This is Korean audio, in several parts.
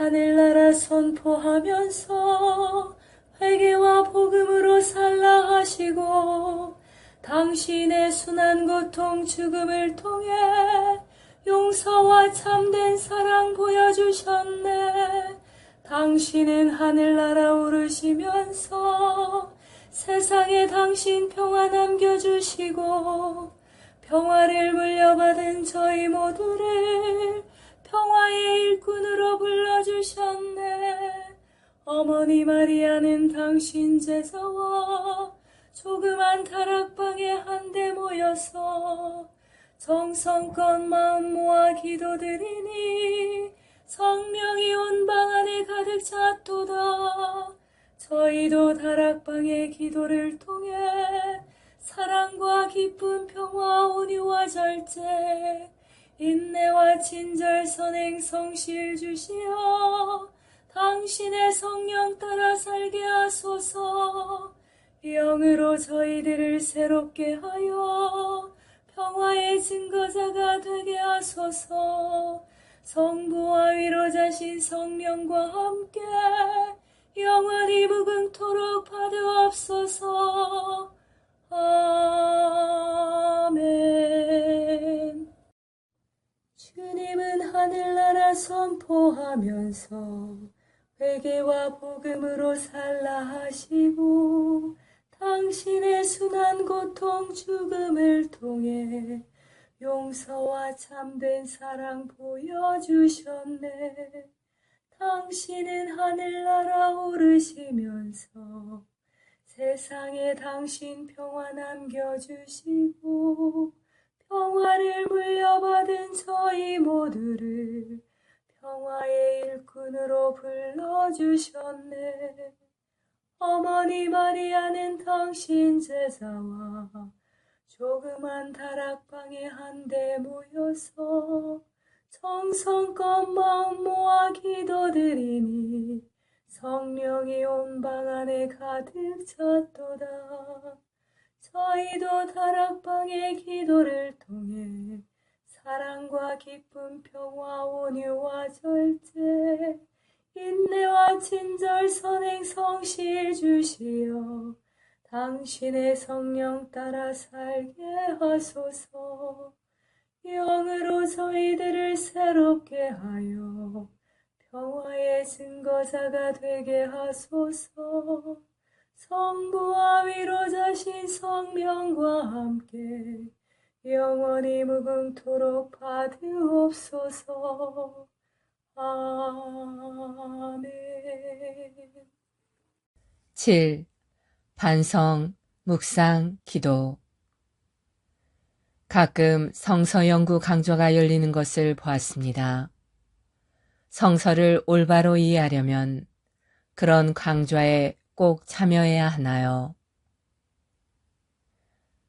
하늘나라 선포하면서 회개와 복음으로 살라 하시고 당신의 순한 고통 죽음을 통해 용서와 참된 사랑 보여주셨네. 당신은 하늘나라 오르시면서 세상에 당신 평화 남겨주시고 평화를 물려받은 저희 모두를 평화의 일꾼으로 불러주셨네. 어머니 마리아는 당신 제자와 조그만 다락방에 한데 모여서 정성껏 마음 모아 기도드리니 성령이 온 방 안에 가득 찼도다. 저희도 다락방의 기도를 통해 사랑과 기쁨, 평화, 온유와 절제, 인내와 친절, 선행, 성실 주시어 당신의 성령 따라 살게 하소서. 영으로 저희들을 새롭게 하여 평화의 증거자가 되게 하소서. 성부와 위로자신 성령과 함께 영원히 무궁토록 받으옵소서. 아멘. 주님은 하늘나라 선포하면서 회개와 복음으로 살라 하시고 당신의 순한 고통 죽음을 통해 용서와 참된 사랑 보여주셨네. 당신은 하늘나라 오르시면서 세상에 당신 평화 남겨주시고 평화를 물려받은 저희 모두를 평화의 일꾼으로 불러주셨네. 어머니 마리아는 당신 제자와 조그만 다락방에 한데 모여서 정성껏 마음 모아 기도드리니 성령이 온 방 안에 가득 찼도다. 저희도 다락방의 기도를 통해 사랑과 기쁨, 평화, 온유와 절제, 인내와 친절, 선행, 성실 주시어 당신의 성령 따라 살게 하소서. 영으로 저희들을 새롭게 하여 평화의 증거자가 되게 하소서. 성부와 위로자신 성령과 함께 영원히 무궁토록 받으옵소서. 아멘. 7. 반성, 묵상, 기도. 가끔 성서 연구 강좌가 열리는 것을 보았습니다. 성서를 올바로 이해하려면 그런 강좌에 꼭 참여해야 하나요?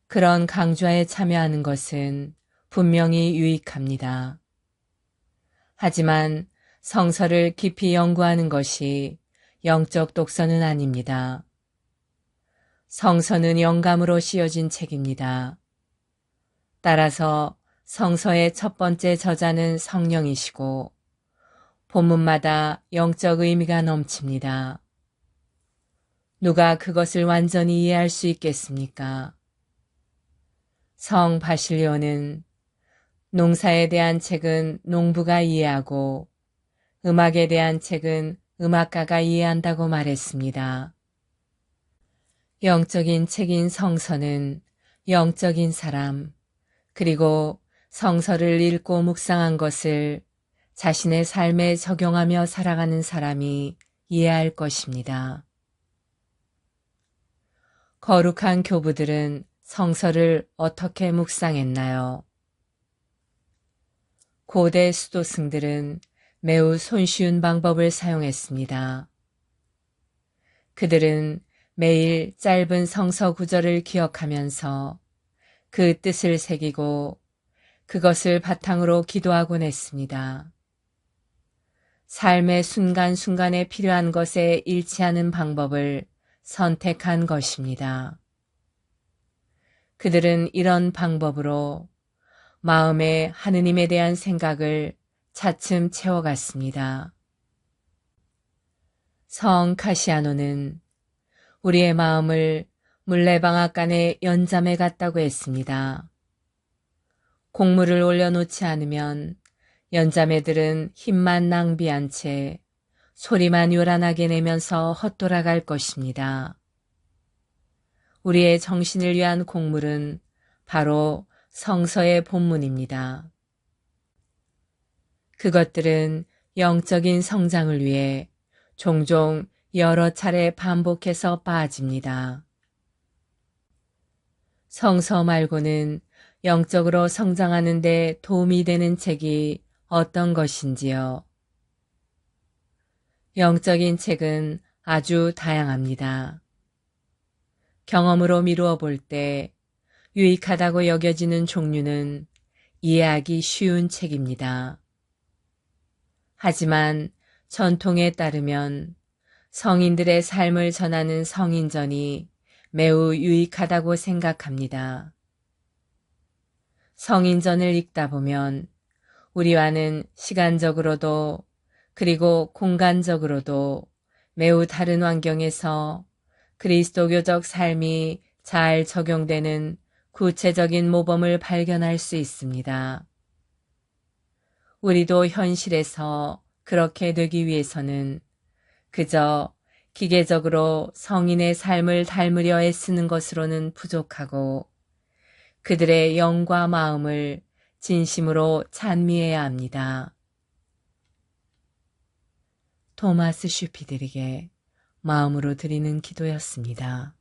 그런 강좌에 참여하는 것은 분명히 유익합니다. 하지만 성서를 깊이 연구하는 것이 영적 독서는 아닙니다. 성서는 영감으로 씌어진 책입니다. 따라서 성서의 첫 번째 저자는 성령이시고 본문마다 영적 의미가 넘칩니다. 누가 그것을 완전히 이해할 수 있겠습니까? 성 바실리오는 농사에 대한 책은 농부가 이해하고 음악에 대한 책은 음악가가 이해한다고 말했습니다. 영적인 책인 성서는 영적인 사람, 그리고 성서를 읽고 묵상한 것을 자신의 삶에 적용하며 살아가는 사람이 이해할 것입니다. 거룩한 교부들은 성서를 어떻게 묵상했나요? 고대 수도승들은 매우 손쉬운 방법을 사용했습니다. 그들은 매일 짧은 성서 구절을 기억하면서 그 뜻을 새기고 그것을 바탕으로 기도하곤 했습니다. 삶의 순간순간에 필요한 것에 일치하는 방법을 선택한 것입니다. 그들은 이런 방법으로 마음에 하느님에 대한 생각을 차츰 채워갔습니다. 성 카시아노는 우리의 마음을 물레방앗간의 연잠에 같다고 했습니다. 곡물을 올려놓지 않으면 연자매들은 힘만 낭비한 채 소리만 요란하게 내면서 헛돌아갈 것입니다. 우리의 정신을 위한 곡물은 바로 성서의 본문입니다. 그것들은 영적인 성장을 위해 종종 여러 차례 반복해서 빠집니다. 성서 말고는 영적으로 성장하는 데 도움이 되는 책이 어떤 것인지요? 영적인 책은 아주 다양합니다. 경험으로 미루어 볼 때 유익하다고 여겨지는 종류는 이해하기 쉬운 책입니다. 하지만 전통에 따르면 성인들의 삶을 전하는 성인전이 매우 유익하다고 생각합니다. 성인전을 읽다 보면 우리와는 시간적으로도 그리고 공간적으로도 매우 다른 환경에서 그리스도교적 삶이 잘 적용되는 구체적인 모범을 발견할 수 있습니다. 우리도 현실에서 그렇게 되기 위해서는 그저 기계적으로 성인의 삶을 닮으려 애쓰는 것으로는 부족하고 그들의 영과 마음을 진심으로 찬미해야 합니다. 토마스 슈피들에게 마음으로 드리는 기도였습니다.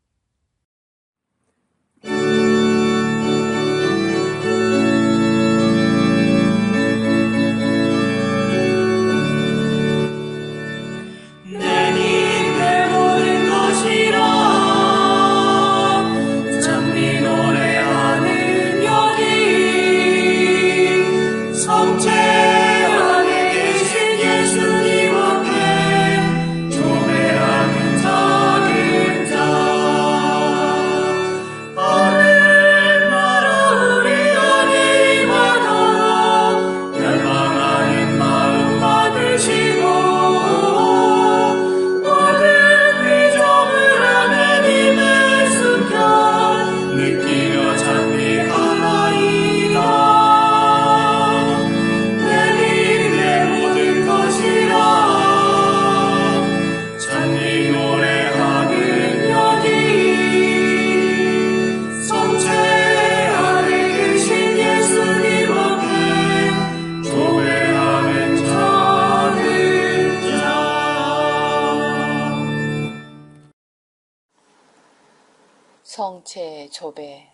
성체 조배.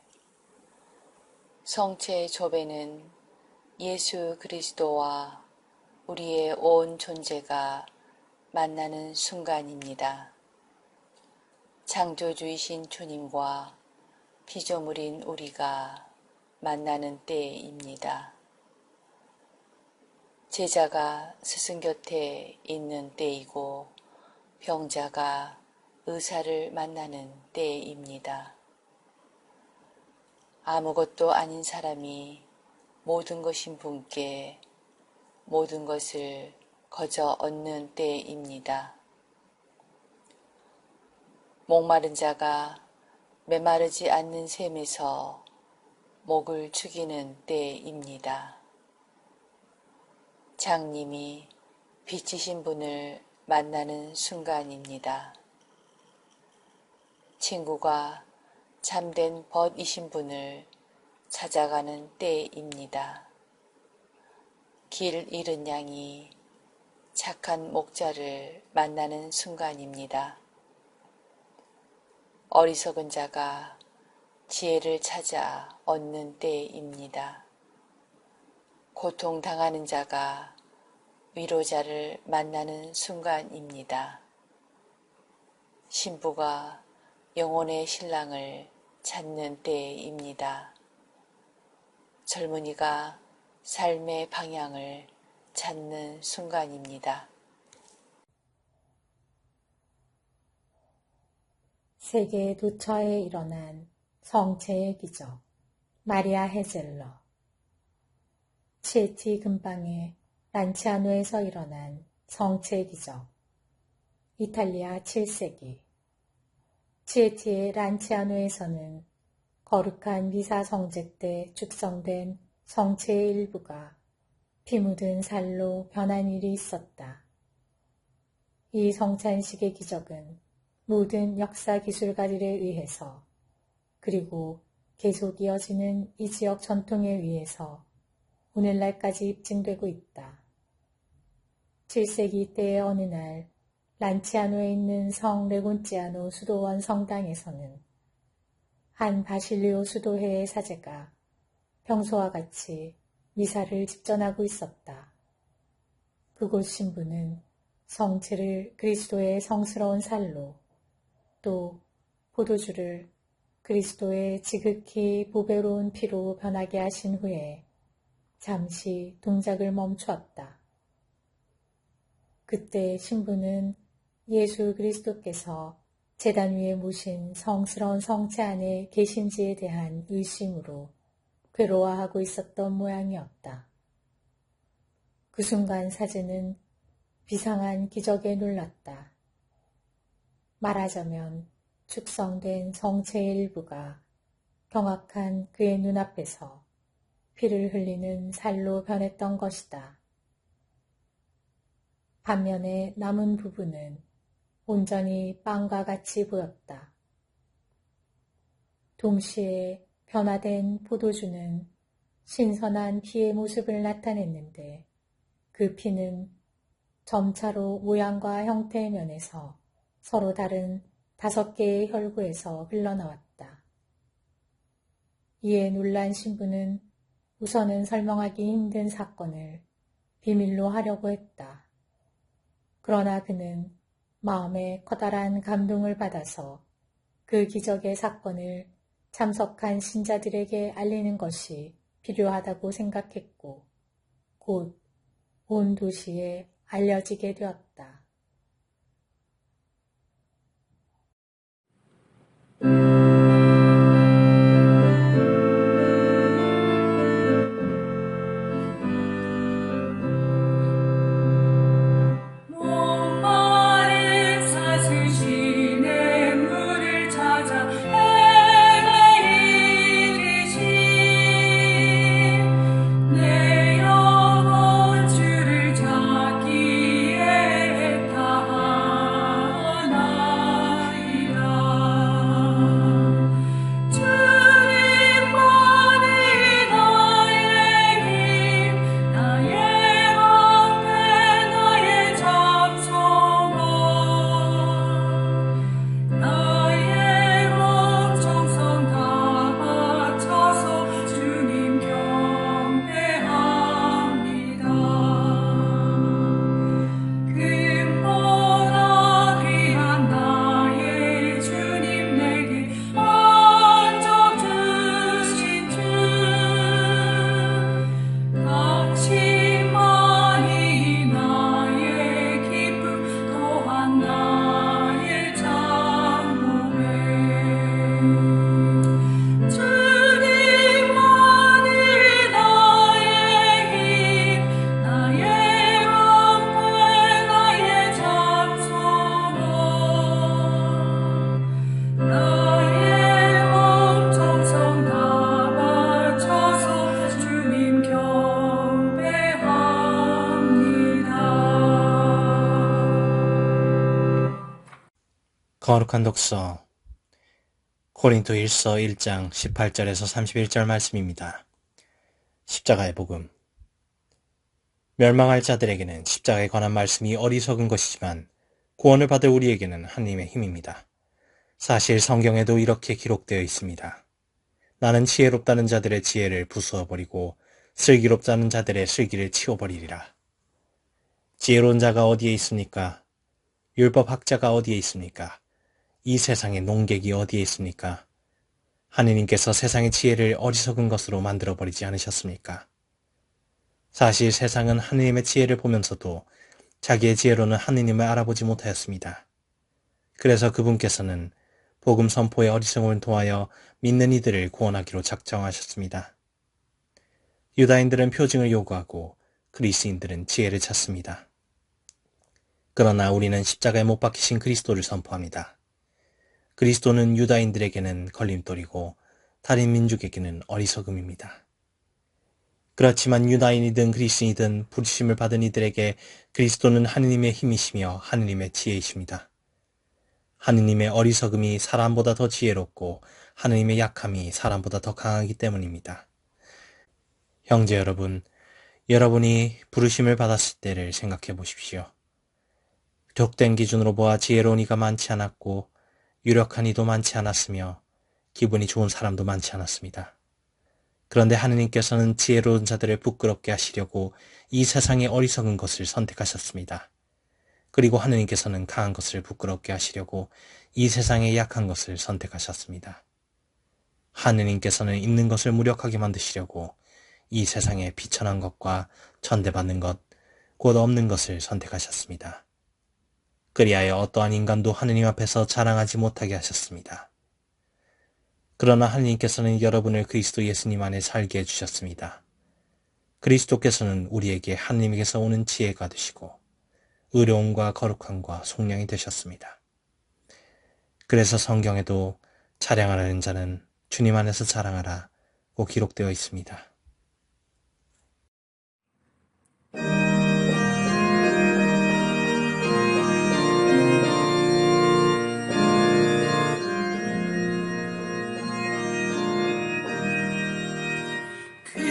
성체 조배는 예수 그리스도와 우리의 온 존재가 만나는 순간입니다. 창조주이신 주님과 피조물인 우리가 만나는 때입니다. 제자가 스승 곁에 있는 때이고 병자가 의사를 만나는 때입니다. 아무것도 아닌 사람이 모든 것인 분께 모든 것을 거저 얻는 때입니다. 목마른 자가 메마르지 않는 샘에서 목을 축이는 때입니다. 장님이 빛이신 분을 만나는 순간입니다. 친구가 참된 벗이신 분을 찾아가는 때입니다. 길 잃은 양이 착한 목자를 만나는 순간입니다. 어리석은 자가 지혜를 찾아 얻는 때입니다. 고통당하는 자가 위로자를 만나는 순간입니다. 신부가 영혼의 신랑을 찾는 때입니다. 젊은이가 삶의 방향을 찾는 순간입니다. 세계 도처에 일어난 성체의 기적. 마리아 헤젤러. 치에티 근방의 란치아노에서 일어난 성체의 기적. 이탈리아 7세기 치에티의 란치아노에서는 거룩한 미사 성제 때 축성된 성체의 일부가 피 묻은 살로 변한 일이 있었다. 이 성찬식의 기적은 모든 역사 기술가들에 의해서 그리고 계속 이어지는 이 지역 전통에 의해서 오늘날까지 입증되고 있다. 7세기 때의 어느 날 란치아노에 있는 성 레곤치아노 수도원 성당에서는 한 바실리오 수도회의 사제가 평소와 같이 미사를 집전하고 있었다. 그곳 신부는 성체를 그리스도의 성스러운 살로 또 포도주를 그리스도의 지극히 보배로운 피로 변하게 하신 후에 잠시 동작을 멈추었다. 그때 신부는 예수 그리스도께서 제단 위에 모신 성스러운 성체 안에 계신지에 대한 의심으로 괴로워하고 있었던 모양이었다. 그 순간 사제는 비상한 기적에 놀랐다. 말하자면 축성된 성체의 일부가 경악한 그의 눈앞에서 피를 흘리는 살로 변했던 것이다. 반면에 남은 부분은 온전히 빵과 같이 보였다. 동시에 변화된 포도주는 신선한 피의 모습을 나타냈는데 그 피는 점차로 모양과 형태의 면에서 서로 다른 5개의 혈구에서 흘러나왔다. 이에 놀란 신부는 우선은 설명하기 힘든 사건을 비밀로 하려고 했다. 그러나 그는 마음에 커다란 감동을 받아서 그 기적의 사건을 참석한 신자들에게 알리는 것이 필요하다고 생각했고 곧 온 도시에 알려지게 되었다. 목마른 사슬시내 물을 찾아 헤매이듯이 내 영혼 주를 찾기에 다하나이다. 주님만이 나의 힘, 나의 방패, 나의 잠소망, 나의 목 정성 다 바쳐서 주님 경배합니다. 금보다 귀한 나의 주님 내게 만족 주신 주, 당신만이 나의 기쁨 또한 나의 장목에 주님만이 나의 힘, 나의 방패, 나의 잠소망, 나의 온 정성 다 바쳐서 주님 경배합니다. 거룩한 독서 고린도 1서 1장 18절에서 31절 말씀입니다. 십자가의 복음. 멸망할 자들에게는 십자가에 관한 말씀이 어리석은 것이지만 구원을 받을 우리에게는 하나님의 힘입니다. 사실 성경에도 이렇게 기록되어 있습니다. 나는 지혜롭다는 자들의 지혜를 부수어버리고 슬기롭다는 자들의 슬기를 치워버리리라. 지혜로운 자가 어디에 있습니까? 율법학자가 어디에 있습니까? 이 세상의 농객이 어디에 있습니까? 하느님께서 세상의 지혜를 어리석은 것으로 만들어버리지 않으셨습니까? 사실 세상은 하느님의 지혜를 보면서도 자기의 지혜로는 하느님을 알아보지 못하였습니다. 그래서 그분께서는 복음 선포의 어리석음을 통하여 믿는 이들을 구원하기로 작정하셨습니다. 유다인들은 표징을 요구하고 그리스인들은 지혜를 찾습니다. 그러나 우리는 십자가에 못 박히신 그리스도를 선포합니다. 그리스도는 유다인들에게는 걸림돌이고 다른 민족에게는 어리석음입니다. 그렇지만 유다인이든 그리스인이든 부르심을 받은 이들에게 그리스도는 하느님의 힘이시며 하느님의 지혜이십니다. 하느님의 어리석음이 사람보다 더 지혜롭고 하느님의 약함이 사람보다 더 강하기 때문입니다. 형제 여러분, 여러분이 부르심을 받았을 때를 생각해 보십시오. 족된 기준으로 보아 지혜로운 이가 많지 않았고 유력한 이도 많지 않았으며 기분이 좋은 사람도 많지 않았습니다. 그런데 하느님께서는 지혜로운 자들을 부끄럽게 하시려고 이 세상의 어리석은 것을 선택하셨습니다. 그리고 하느님께서는 강한 것을 부끄럽게 하시려고 이 세상의 약한 것을 선택하셨습니다. 하느님께서는 있는 것을 무력하게 만드시려고 이 세상의 비천한 것과 천대받는 것, 곧 없는 것을 선택하셨습니다. 그리하여 어떠한 인간도 하느님 앞에서 자랑하지 못하게 하셨습니다. 그러나 하느님께서는 여러분을 그리스도 예수님 안에 살게 해주셨습니다. 그리스도께서는 우리에게 하느님에게서 오는 지혜가 되시고 의로움과 거룩함과 속량이 되셨습니다. 그래서 성경에도 자랑하는 자는 주님 안에서 자랑하라고 기록되어 있습니다. 그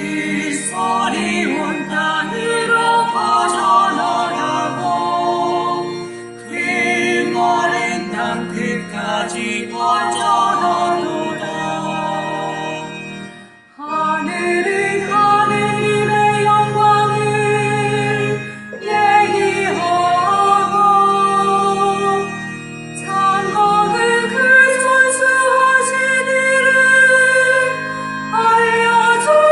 소리 온 땅으로 퍼져나가고 그 마른 땅 끝까지 퍼져나도다. 하늘은 하느님의 영광을 얘기하고 장막을 그 손수하신 일을 알려주라.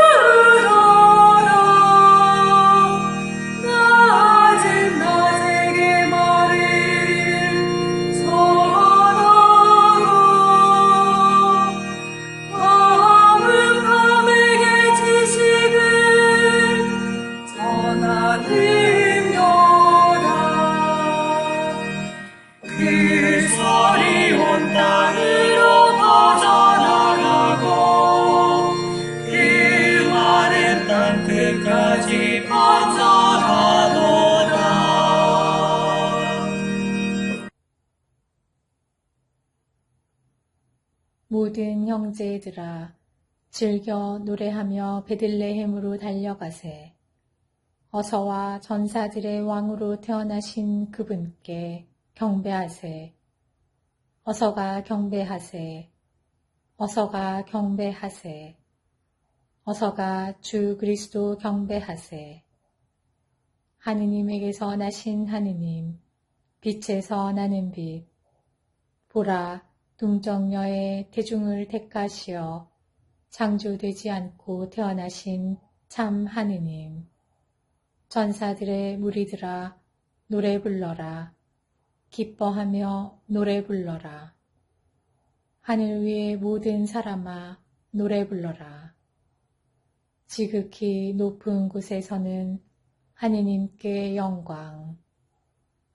낮은 낮에게 말을 전하고 밤은 밤에게 지식을 전하느냐라. 그 소리 온 땅으로 퍼져나가고 그 마른 땅 끝까지 퍼져가도다. 모든 형제들아 즐겨 노래하며 베들레헴으로 달려가세. 어서와 전사들의 왕으로 태어나신 그분께 경배하세. 어서가 경배하세. 어서가 경배하세. 어서가 주 그리스도 경배하세. 하느님에게서 나신 하느님, 빛에서 나는 빛. 보라, 둥정녀의 대중을 택하시어 창조되지 않고 태어나신 참 하느님. 전사들의 무리들아 노래 불러라. 기뻐하며 노래 불러라. 하늘 위의 모든 사람아 노래 불러라. 지극히 높은 곳에서는 하느님께 영광.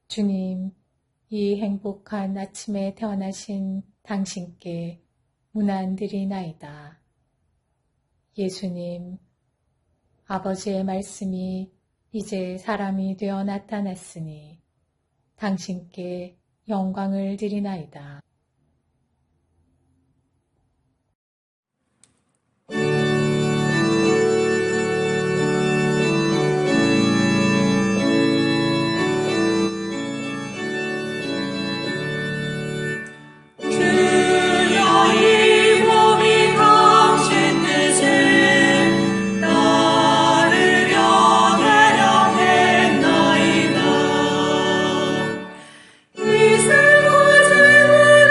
주님, 이 행복한 아침에 태어나신 당신께 문안드리나이다. 예수님, 아버지의 말씀이 이제 사람이 되어 나타났으니 당신께 영광을 드리나이다. 주여 이 몸이 당신 뜻에 따르려 대령했나이다. 이 슬픈 질문을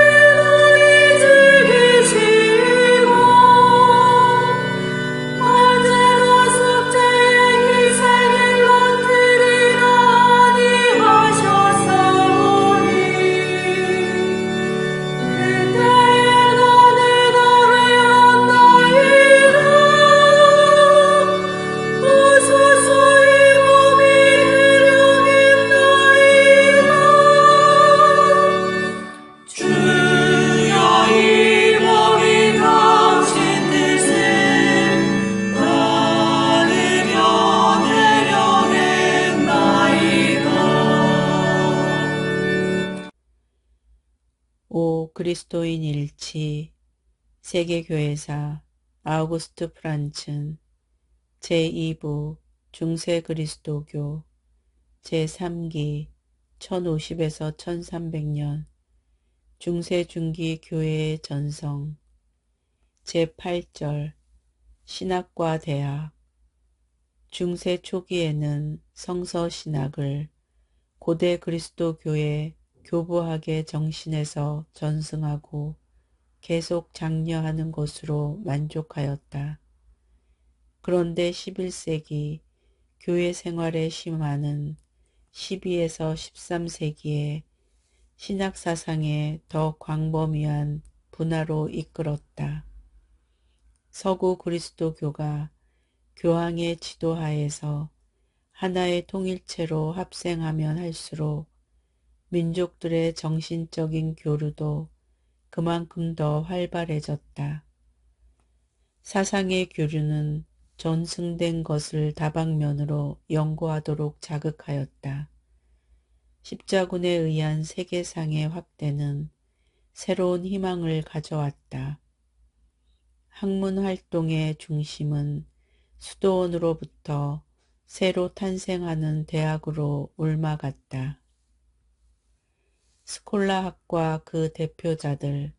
그리스도인 일치 세계교회사 아우구스트 프란츠 제2부 중세 그리스도교 제3기 1050에서 1300년 중세 중기 교회의 전성 제8절 신학과 대학 중세 초기에는 성서 신학을 고대 그리스도 교회 교부학의 정신에서 전승하고 계속 장려하는 것으로 만족하였다. 그런데 11세기 교회 생활의 심화는 12에서 13세기에 신학사상의 더 광범위한 분화로 이끌었다. 서구 그리스도교가 교황의 지도하에서 하나의 통일체로 합생하면 할수록 민족들의 정신적인 교류도 그만큼 더 활발해졌다. 사상의 교류는 전승된 것을 다방면으로 연구하도록 자극하였다. 십자군에 의한 세계상의 확대는 새로운 희망을 가져왔다. 학문 활동의 중심은 수도원으로부터 새로 탄생하는 대학으로 옮아갔다. 스콜라학과 그 대표자들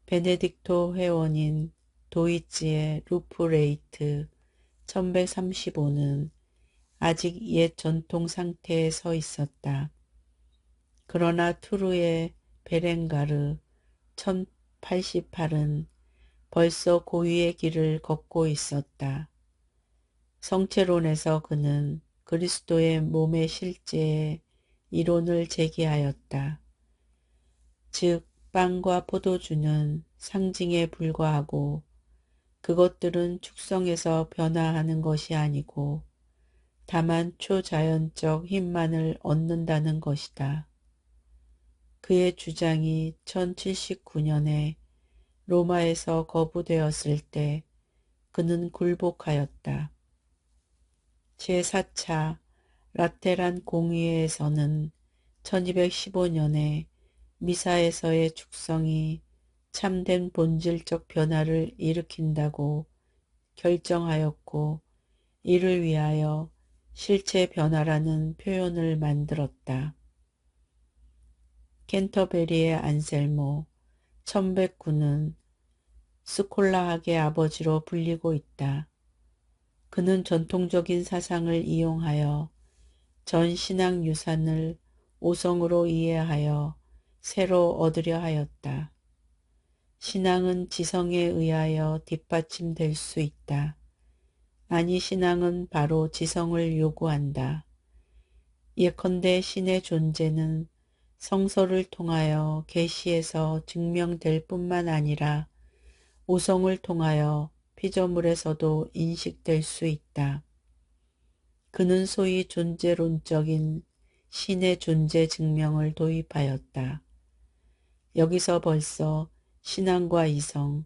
베네딕토 회원인 도이치의 루프레이트 1135는 아직 옛 전통 상태에 서 있었다. 그러나 투르의 베렌가르 1088은 벌써 고유의 길을 걷고 있었다. 성체론에서 그는 그리스도의 몸의 실제의 이론을 제기하였다. 즉 빵과 포도주는 상징에 불과하고 그것들은 축성에서 변화하는 것이 아니고 다만 초자연적 힘만을 얻는다는 것이다. 그의 주장이 1079년에 로마에서 거부되었을 때 그는 굴복하였다. 제4차 라테란 공의회에서는 1215년에 미사에서의 축성이 참된 본질적 변화를 일으킨다고 결정하였고 이를 위하여 실체 변화라는 표현을 만들었다. 캔터베리의 안셀모 1109는 스콜라학의 아버지로 불리고 있다. 그는 전통적인 사상을 이용하여 전 신앙 유산을 오성으로 이해하여 새로 얻으려 하였다. 신앙은 지성에 의하여 뒷받침될 수 있다. 아니 신앙은 바로 지성을 요구한다. 예컨대 신의 존재는 성서를 통하여 계시에서 증명될 뿐만 아니라 오성을 통하여 피조물에서도 인식될 수 있다. 그는 소위 존재론적인 신의 존재 증명을 도입하였다. 여기서 벌써 신앙과 이성,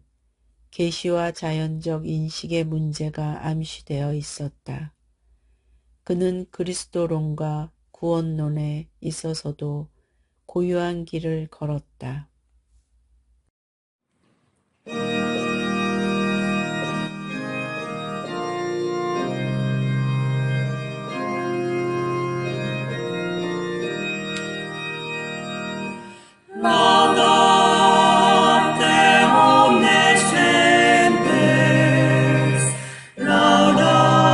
계시와 자연적 인식의 문제가 암시되어 있었다. 그는 그리스도론과 구원론에 있어서도 고유한 길을 걸었다. Laudate omnes gentes, laudate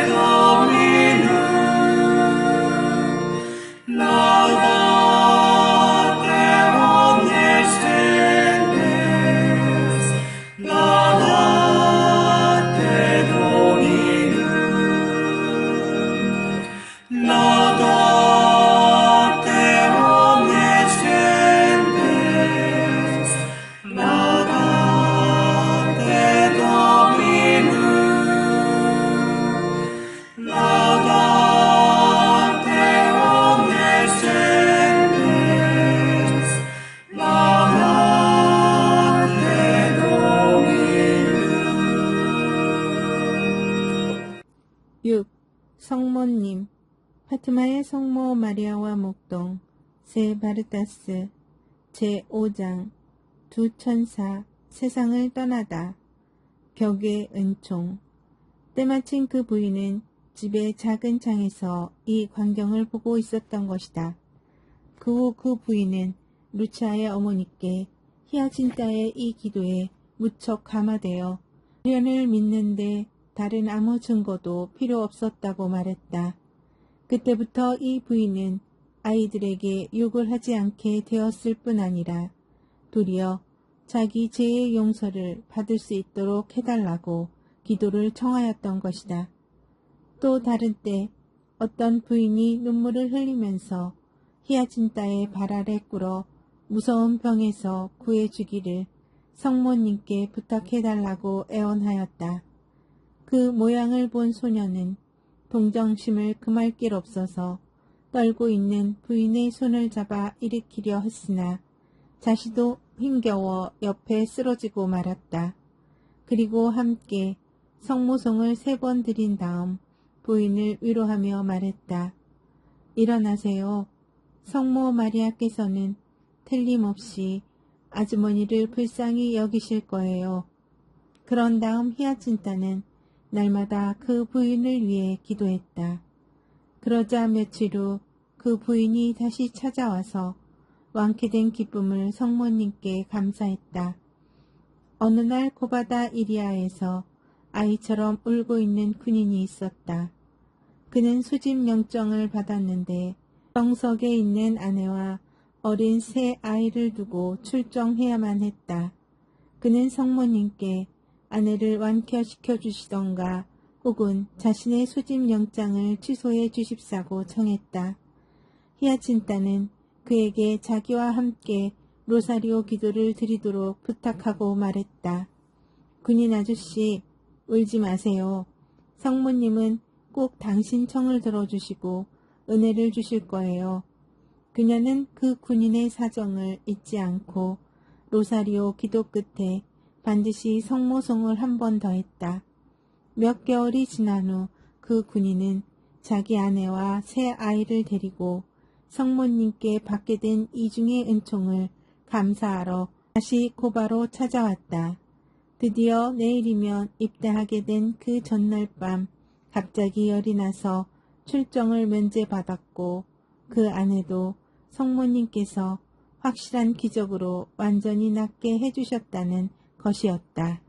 Dominum, laudate omnes gentes, laudate Dominum, laudate omnes gentes, laudate Dominum, laudate omnes gentes, laudate Dominum. 6. 성모님 파트마의 성모 마리아와 목동 세 바르타스 제5장 두 천사 세상을 떠나다. 벽의 은총. 때마침 그 부인은 집의 작은 창에서 이 광경을 보고 있었던 것이다. 그 후 그 부인은 루치아의 어머니께 히아진타의 이 기도에 무척 감화되어 우연을 믿는데 다른 아무 증거도 필요 없었다고 말했다. 그때부터 이 부인은 아이들에게 욕을 하지 않게 되었을 뿐 아니라 도리어 자기 죄의 용서를 받을 수 있도록 해달라고 기도를 청하였던 것이다. 또 다른 때 어떤 부인이 눈물을 흘리면서 히아진타의 발 아래 꿇어 무서운 병에서 구해주기를 성모님께 부탁해달라고 애원하였다. 그 모양을 본 소녀는 동정심을 금할 길 없어서 떨고 있는 부인의 손을 잡아 일으키려 했으나 자신도 힘겨워 옆에 쓰러지고 말았다. 그리고 함께 성모송을 3번 드린 다음 부인을 위로하며 말했다. 일어나세요. 성모 마리아께서는 틀림없이 아주머니를 불쌍히 여기실 거예요. 그런 다음 히아친타는 날마다 그 부인을 위해 기도했다. 그러자 며칠 후 그 부인이 다시 찾아와서 완쾌된 기쁨을 성모님께 감사했다. 어느 날 고바다 이리아에서 아이처럼 울고 있는 군인이 있었다. 그는 수집 영장을 받았는데 정석에 있는 아내와 어린 새 아이를 두고 출정해야만 했다. 그는 성모님께 아내를 완쾌시켜 주시던가 혹은 자신의 수집 영장을 취소해 주십사고 청했다. 히아친타는 그에게 자기와 함께 로사리오 기도를 드리도록 부탁하고 말했다. 군인 아저씨, 울지 마세요. 성모님은 꼭 당신 청을 들어주시고 은혜를 주실 거예요. 그녀는 그 군인의 사정을 잊지 않고 로사리오 기도 끝에 반드시 성모송을 한 번 더 했다. 몇 개월이 지난 후 그 군인은 자기 아내와 새 아이를 데리고 성모님께 받게 된 이중의 은총을 감사하러 다시 고바로 찾아왔다. 드디어 내일이면 입대하게 된 그 전날 밤 갑자기 열이 나서 출정을 면제받았고 그 아내도 성모님께서 확실한 기적으로 완전히 낫게 해주셨다는 것이었다.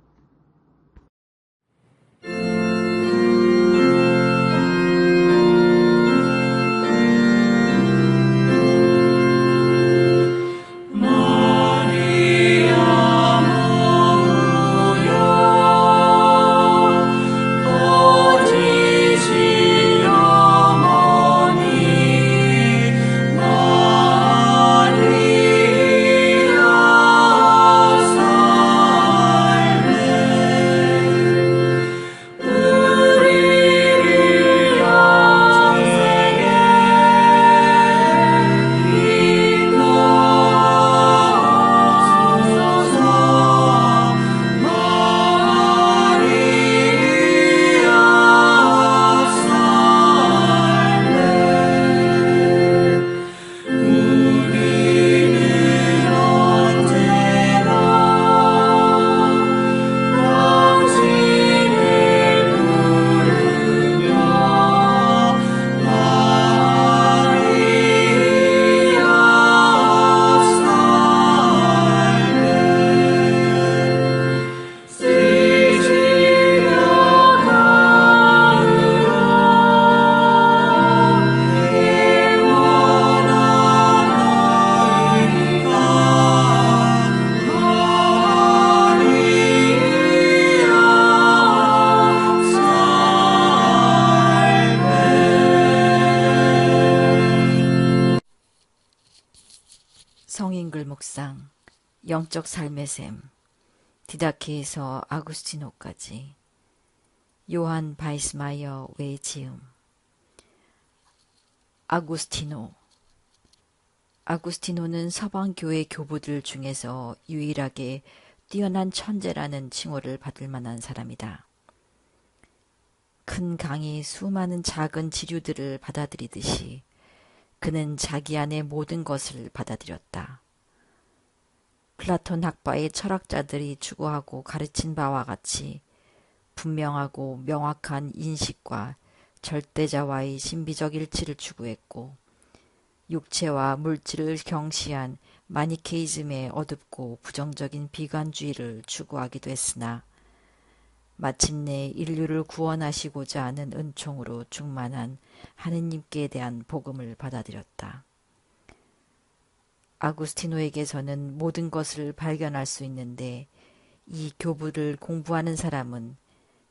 성인글 묵상, 영적 삶의 샘, 디다케에서 아구스티노까지, 요한 바이스마이어 외 지음. 아구스티노는 서방교회 교부들 중에서 유일하게 뛰어난 천재라는 칭호를 받을 만한 사람이다. 큰 강이 수많은 작은 지류들을 받아들이듯이 그는 자기 안의 모든 것을 받아들였다. 플라톤 학파의 철학자들이 추구하고 가르친 바와 같이 분명하고 명확한 인식과 절대자와의 신비적 일치를 추구했고, 육체와 물질을 경시한 마니케이즘의 어둡고 부정적인 비관주의를 추구하기도 했으나 마침내 인류를 구원하시고자 하는 은총으로 충만한 하느님께 대한 복음을 받아들였다. 아구스티노에게서는 모든 것을 발견할 수 있는데 이 교부를 공부하는 사람은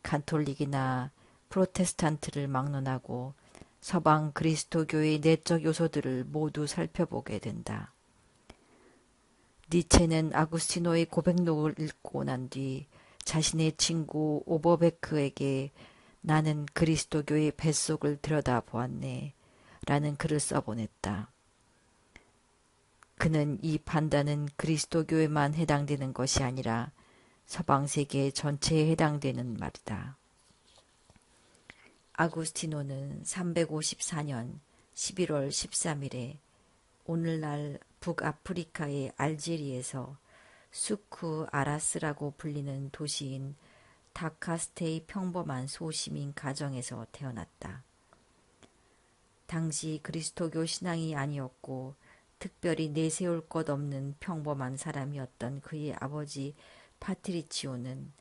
가톨릭이나 프로테스탄트를 막론하고 서방 그리스도교의 내적 요소들을 모두 살펴보게 된다. 니체는 아구스티노의 고백록을 읽고 난 뒤 자신의 친구 오버베크에게 나는 그리스도교의 뱃속을 들여다보았네 라는 글을 써보냈다. 그는 이 판단은 그리스도교에만 해당되는 것이 아니라 서방세계 전체에 해당되는 말이다. 아구스티노는 354년 11월 13일에 오늘날 북아프리카의 알제리에서 수크 아라스라고 불리는 도시인 다카스테의 평범한 소시민 가정에서 태어났다. 당시 그리스도교 신앙이 아니었고 특별히 내세울 것 없는 평범한 사람이었던 그의 아버지 파트리치오는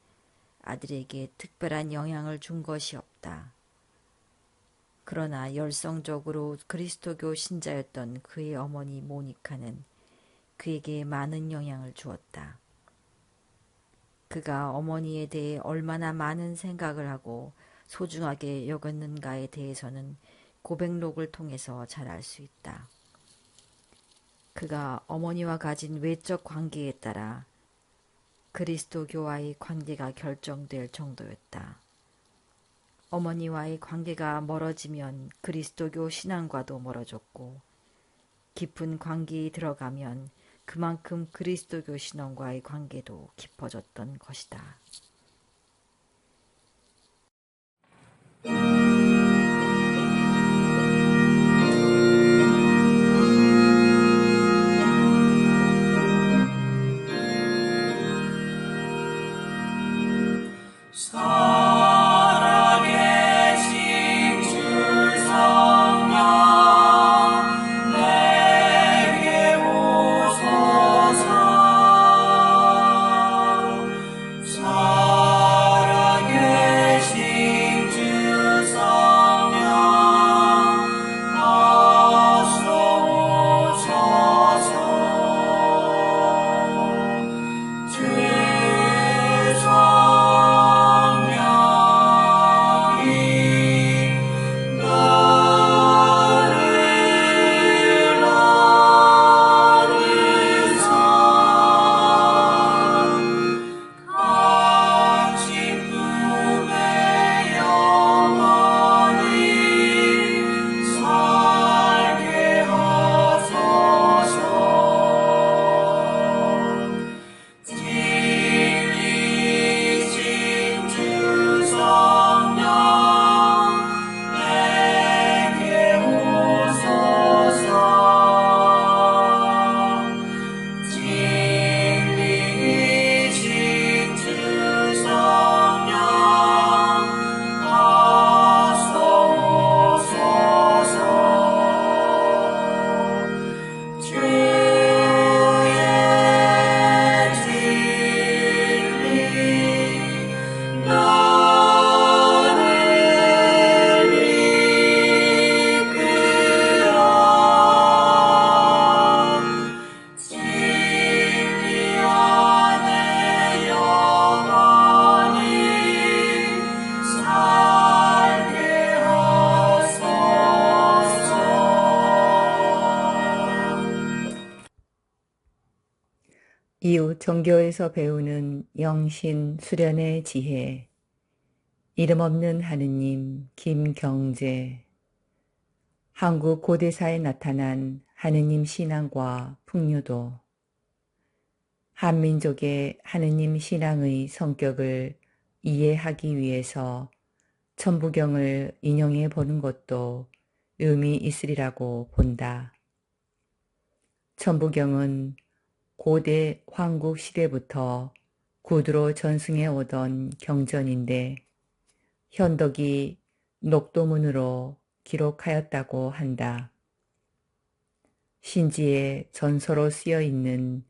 아들에게 특별한 영향을 준 것이 없다. 그러나 열성적으로 그리스도교 신자였던 그의 어머니 모니카는 그에게 많은 영향을 주었다. 그가 어머니에 대해 얼마나 많은 생각을 하고 소중하게 여겼는가에 대해서는 고백록을 통해서 잘 알 수 있다. 그가 어머니와 가진 외적 관계에 따라 그리스도교와의 관계가 결정될 정도였다. 어머니와의 관계가 멀어지면 그리스도교 신앙과도 멀어졌고 깊은 관계에 들어가면 그만큼 그리스도교 신앙과의 관계도 깊어졌던 것이다. 살아계신 주 성령 내게 오소서. 살아계신 주 성령 어서 오소서. 주 성령이 너를 얻으사 각 기쁨의 영원히 살게 하소서. 진리신 주 성령 내게 오소서. 진리신 주 성령 어서 오소서. 주의 진리 너를 이끌어 진리 안에 영원히 살게 하소서. 이웃 종교에서 배우는 영신 수련의 지혜. 이름 없는 하느님 김경재. 한국 고대사에 나타난 하느님 신앙과 풍요도. 한민족의 하느님 신앙의 성격을 이해하기 위해서 천부경을 인용해 보는 것도 의미 있으리라고 본다. 천부경은 고대 황국 시대부터 구두로 전승해 오던 경전인데 현덕이 녹도문으로 기록하였다고 한다. 신지에 전서로 쓰여 있는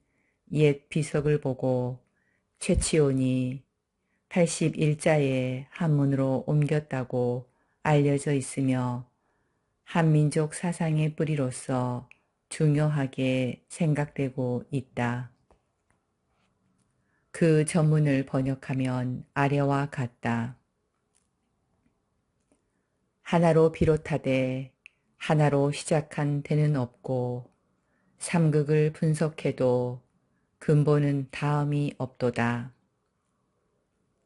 옛 비석을 보고 최치온이 81자의 한문으로 옮겼다고 알려져 있으며 한민족 사상의 뿌리로서 중요하게 생각되고 있다. 그 전문을 번역하면 아래와 같다. 하나로 비롯하되 하나로 시작한 데는 없고 삼극을 분석해도 근본은 다음이 없도다.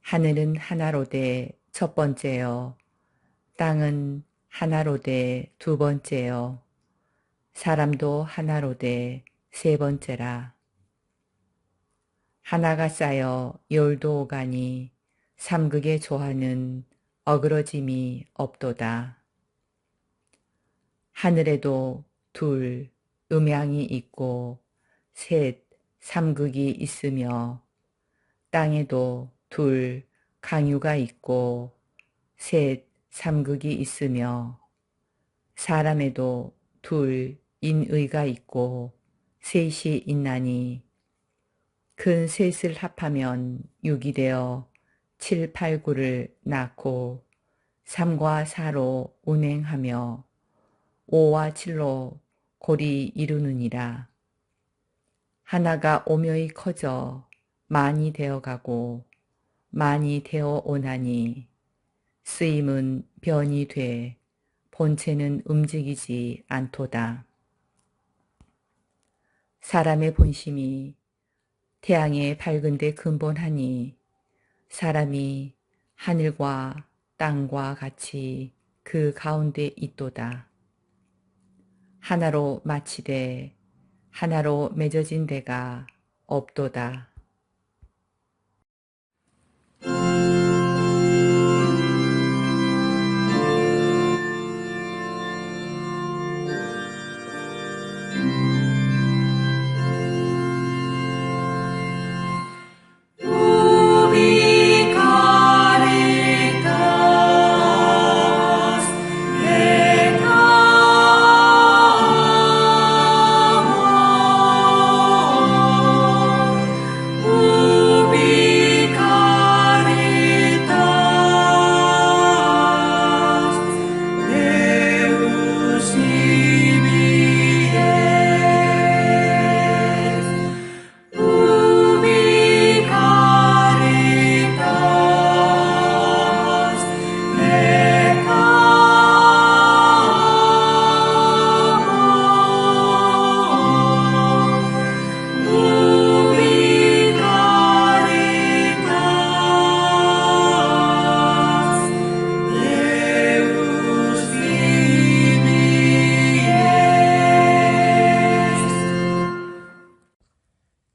하늘은 하나로되 첫 번째여, 땅은 하나로되 두 번째여, 사람도 하나로되 세 번째라. 하나가 쌓여 열도 오가니 삼극의 조화는 어그러짐이 없도다. 하늘에도 둘, 음양이 있고 셋, 삼극이 있으며 땅에도 둘, 강유가 있고 셋, 삼극이 있으며 사람에도 둘, 인의가 있고 셋이 있나니 큰 셋을 합하면 6이 되어 7, 8, 9를 낳고 3과 4로 운행하며 5와 7로 골이 이루느니라. 하나가 오묘히 커져 많이 되어가고 많이 되어 오나니 쓰임은 변이 돼 본체는 움직이지 않도다. 사람의 본심이 태양의 밝은 데 근본하니 사람이 하늘과 땅과 같이 그 가운데 있도다. 하나로 마치되 하나로 맺어진 데가 없도다.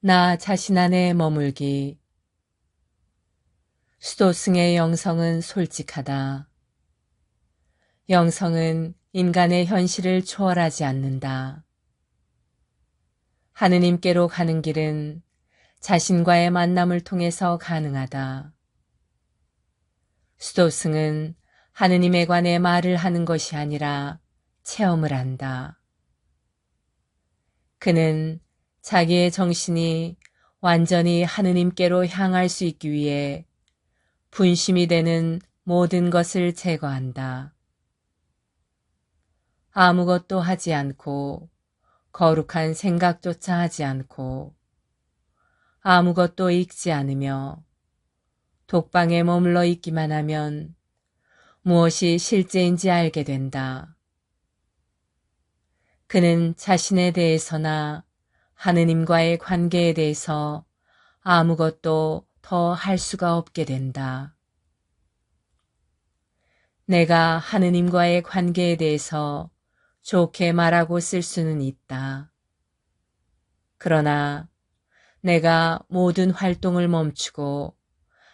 나 자신 안에 머물기. 수도승의 영성은 솔직하다. 영성은 인간의 현실을 초월하지 않는다. 하느님께로 가는 길은 자신과의 만남을 통해서 가능하다. 수도승은 하느님에 관해 말을 하는 것이 아니라 체험을 한다. 그는 자기의 정신이 완전히 하느님께로 향할 수 있기 위해 분심이 되는 모든 것을 제거한다. 아무것도 하지 않고 거룩한 생각조차 하지 않고 아무것도 읽지 않으며 독방에 머물러 있기만 하면 무엇이 실제인지 알게 된다. 그는 자신에 대해서나 하느님과의 관계에 대해서 아무것도 더 할 수가 없게 된다. 내가 하느님과의 관계에 대해서 좋게 말하고 쓸 수는 있다. 그러나 내가 모든 활동을 멈추고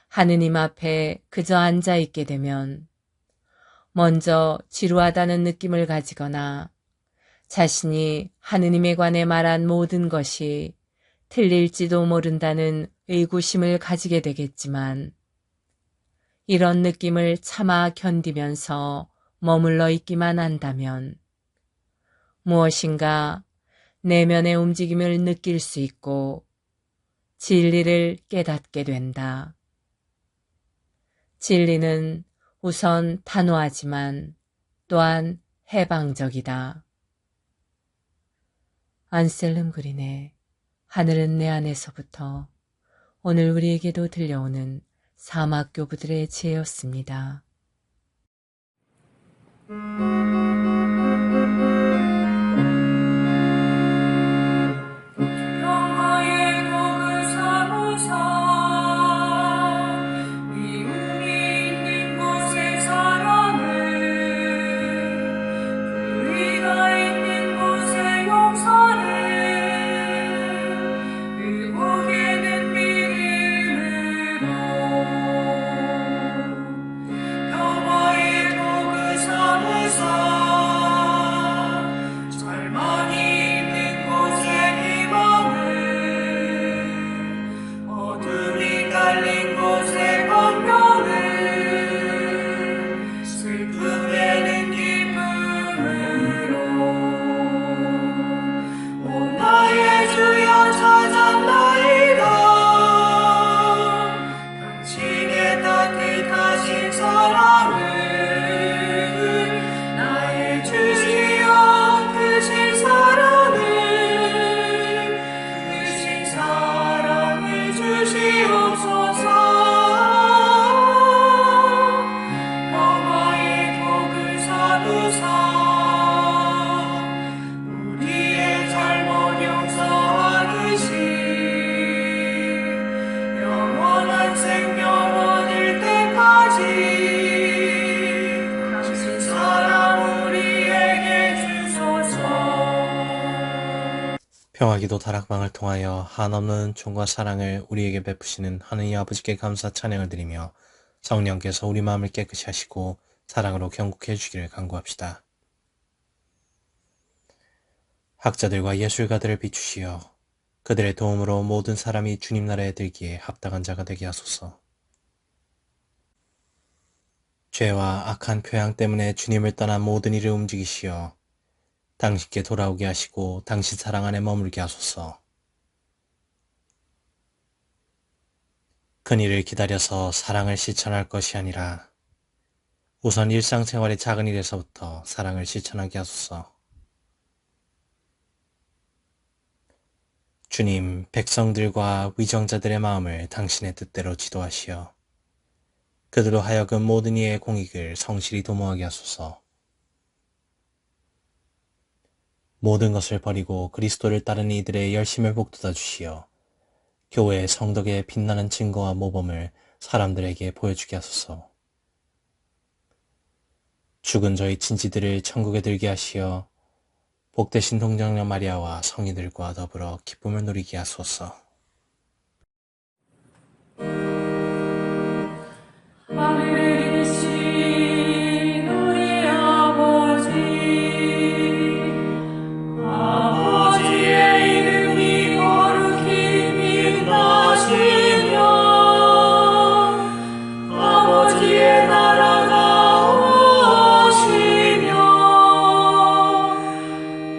하느님 앞에 그저 앉아 있게 되면 먼저 지루하다는 느낌을 가지거나 자신이 하느님에 관해 말한 모든 것이 틀릴지도 모른다는 의구심을 가지게 되겠지만 이런 느낌을 참아 견디면서 머물러 있기만 한다면 무엇인가 내면의 움직임을 느낄 수 있고 진리를 깨닫게 된다. 진리는 우선 단호하지만 또한 해방적이다. 안셀름 그린의 하늘은 내 안에서부터 오늘 우리에게도 들려오는 사막교부들의 지혜였습니다. 평화의 복을 삼으사 미움이 있는 곳의 사랑을 불의가 있는 곳의 용서를 의복에는 믿음으로 평화의 복을 삼으사 절망이 있는 곳에 희망을 어둠이 깔린 곳에 광명을 슬픔에는 기쁨으로 오 나의 주여 찾았나이다 당신의 따뜻하신 사랑을 나의 주시여 크신 사랑을 주시옵소서 평화의 복을 삼으사 우리의 잘못 용서하듯이 영원한 생명 얻을 때까지 당신 사랑 우리에게 주소서. 평화기도 다락방을 통하여 한없는 총과 사랑을 우리에게 베푸시는 하느님 아버지께 감사 찬양을 드리며 성령께서 우리 마음을 깨끗이 하시고 사랑으로 경국해 주기를 간구합시다. 학자들과 예술가들을 비추시어 그들의 도움으로 모든 사람이 주님 나라에 들기에 합당한 자가 되게 하소서. 죄와 악한 표양 때문에 주님을 떠난 모든 이를 움직이시어 당신께 돌아오게 하시고 당신 사랑 안에 머물게 하소서. 큰 일을 기다려서 사랑을 실천할 것이 아니라 우선 일상생활의 작은 일에서부터 사랑을 실천하게 하소서. 주님, 백성들과 위정자들의 마음을 당신의 뜻대로 지도하시어 그들로 하여금 모든 이의 공익을 성실히 도모하게 하소서. 모든 것을 버리고 그리스도를 따르는 이들의 열심을 북돋아 주시어 교회의 성덕의 빛나는 증거와 모범을 사람들에게 보여주게 하소서. 죽은 저희 친지들을 천국에 들게 하시어 복되신 동정녀 마리아와 성인들과 더불어 기쁨을 누리게 하소서. 하늘에 계신 우리 아버지의 이름이 거룩히 빛나시며 아버지의 나라가 오시며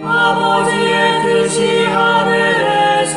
아버지의 뜻이 하늘에서와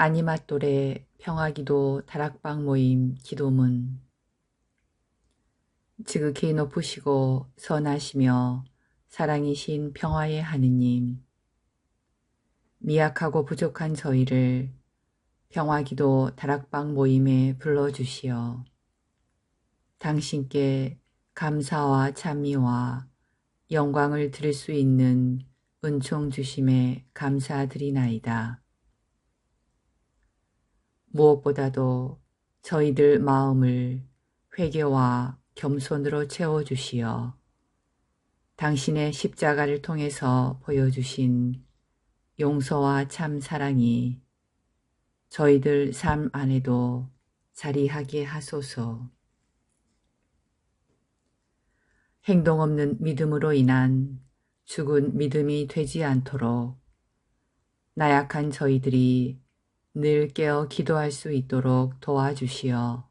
아니맛돌의 평화기도 다락방 모임 기도문. 지극히 높으시고 선하시며 사랑이신 평화의 하느님, 미약하고 부족한 저희를 평화기도 다락방 모임에 불러주시어 당신께 감사와 찬미와 영광을 드릴 수 있는 은총 주심에 감사드리나이다. 무엇보다도 저희들 마음을 회개와 겸손으로 채워주시어 당신의 십자가를 통해서 보여주신 용서와 참 사랑이 저희들 삶 안에도 자리하게 하소서. 행동 없는 믿음으로 인한 죽은 믿음이 되지 않도록 나약한 저희들이 늘 깨어 기도할 수 있도록 도와주시어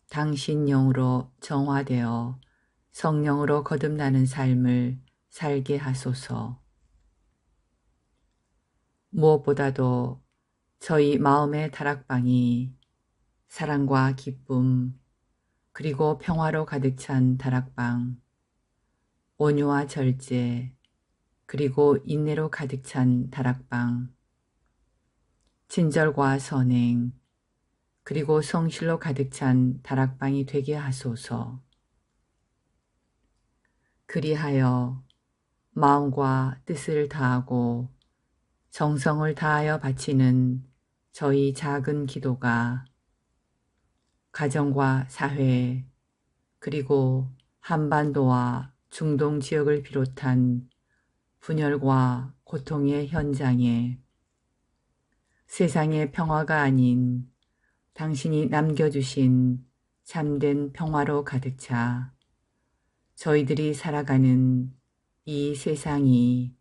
당신 영으로 정화되어 성령으로 거듭나는 삶을 살게 하소서. 무엇보다도 저희 마음의 다락방이 사랑과 기쁨 그리고 평화로 가득 찬 다락방, 온유와 절제 그리고 인내로 가득 찬 다락방, 친절과 선행 그리고 성실로 가득 찬 다락방이 되게 하소서. 그리하여 마음과 뜻을 다하고 정성을 다하여 바치는 저희 작은 기도가 가정과 사회 그리고 한반도와 중동 지역을 비롯한 분열과 고통의 현장에 세상의 평화가 아닌 당신이 남겨주신 참된 평화로 가득 차 저희들이 살아가는 이 세상이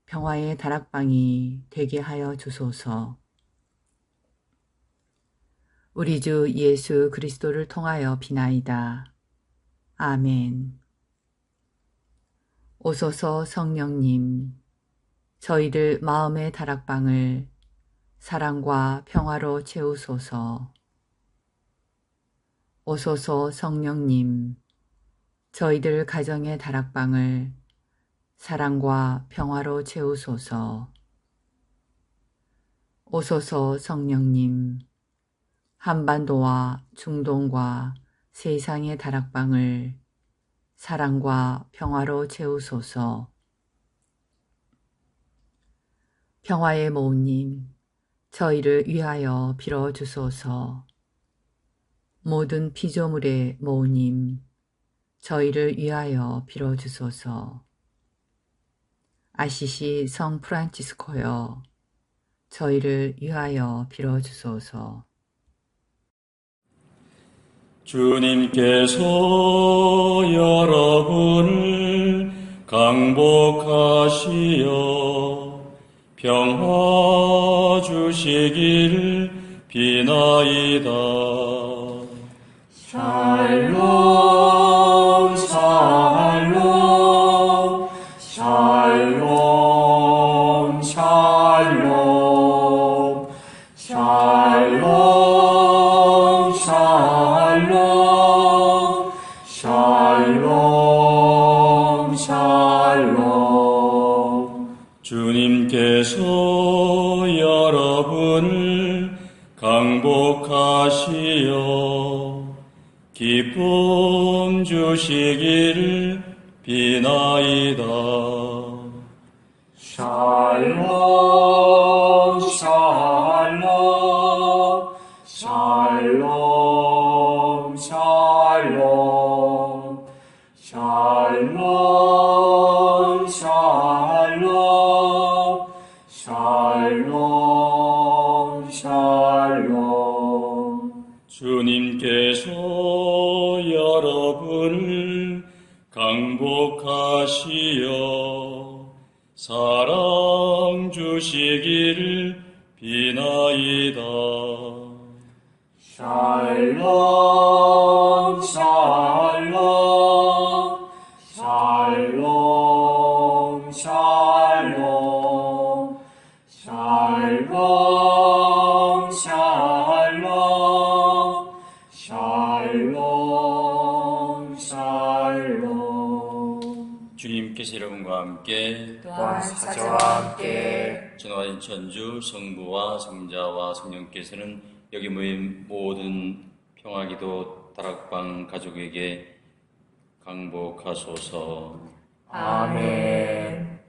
평화의 다락방이 되게 하여 주소서. 우리 주 예수 그리스도를 통하여 비나이다. 아멘. 오소서 성령님, 저희들 마음의 다락방을 사랑과 평화로 채우소서. 오소서 성령님, 저희들 가정의 다락방을 사랑과 평화로 채우소서. 오소서 성령님, 한반도와 중동과 세상의 다락방을 사랑과 평화로 채우소서. 평화의 모우님, 저희를 위하여 빌어주소서. 모든 피조물의 모우님, 저희를 위하여 빌어주소서. 아시시 성 프란치스코여, 저희를 위하여 빌어주소서. 주님께서 여러분을 강복하시어 평화 주시길 비나이다. 샬롬 샬롬 샬롬 샬롬 샬롬 샬롬 샬롬 샬롬. 주님께서 여러분을 강복하시어 기쁨 주시기를 비나이다. 샬롬 샬롬 샬롬 샬롬 샬롬 샬롬 샬롬 샬롬. 주님께서 여러분을 강복하시어 사랑 주시기를 비나이다. 샬롬 샬롬 샬롬 샬롬 샬롬 주님께서 여러분과 함께 또한 사자와 함께 전화인 천주 성부와 성자와 성령께서는 여기 모인 모든 평화기도 다락방 가족에게 강복하소서. 아멘.